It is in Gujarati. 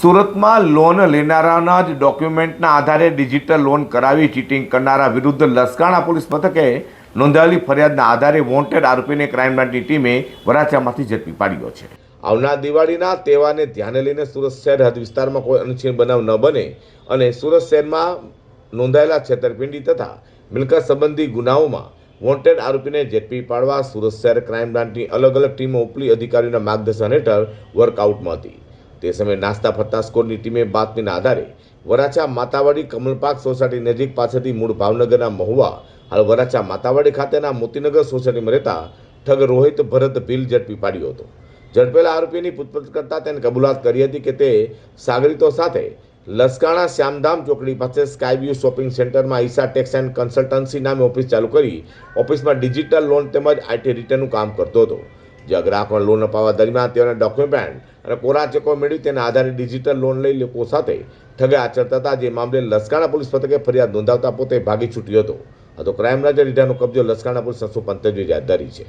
સુરતમાં લોન લેનારાના જ ડોક્યુમેન્ટના આધારે ડિજિટલ લોન કરાવી ચીટિંગ કરનારા વિરુદ્ધ લસકાણા પોલીસ મથકે નોંધાયેલી ફરિયાદના આધારે વોન્ટેડ આરોપીને ક્રાઇમ બ્રાન્ચની ટીમે વરાછામાંથી ઝડપી પાડ્યો છે। આવનાર દિવાળીના તહેવારને ધ્યાને લઈને સુરત શહેર હદ વિસ્તારમાં કોઈ અનિચ્છનીય બનાવ ન બને અને સુરત શહેરમાં નોંધાયેલા છેતરપિંડી તથા મિલકત સંબંધી ગુનાઓમાં વોન્ટેડ આરોપીને ઝડપી પાડવા સુરત શહેર ક્રાઇમ બ્રાન્ચની અલગ અલગ ટીમો ઉપલી અધિકારીઓના માર્ગદર્શન હેઠળ વર્કઆઉટમાં હતી। તે સમયે નાસ્તા ફરતા સ્કોડની ટીમે બાતમીના આધારે વરાછા માતાવાડી કમલપાક સોસાયટી નજીક પાસેથી મૂળ ભાવનગરના મહુવા હાલ વરાછા માતાવાડી ખાતેના મોતીનગર સોસાયટીમાં રહેતા ઠગ રોહિત ભરત ભીલ ઝડપી પાડ્યો હતો। ઝડપેલા આરોપીની પૂછપરછ કરતા તેને કબૂલાત કરી હતી કે તે સાગરીતો સાથે લસકાણા શ્યામધામ ચોકડી પાસે સ્કાયવ્યુ શોપિંગ સેન્ટરમાં ઈશા ટેક્સ એન્ડ કન્સલ્ટન્સી નામે ઓફિસ ચાલુ કરી ઓફિસમાં ડિજિટલ લોન તેમજ આઈટી રિટર્નનું કામ કરતો હતો। જ્યાં ગ્રાહકોને લોન અપાવવા દરમિયાન તેઓને ડોક્યુમેન્ટ અને કોરા ચેકો મેળવી તેના આધારે ડિજિટલ લોન લઈ લોકો સાથે ઠગે આચરતા હતા। જે મામલે લસકાણા પોલીસ મથકે ફરિયાદ નોંધાવતા પોતે ભાગી છૂટ્યો હતો। આ તો ક્રાઇમ બ્રાન્ચે રીઢાનો કબજો લસકાણા પોલીસ 735 હાથ ધરી છે।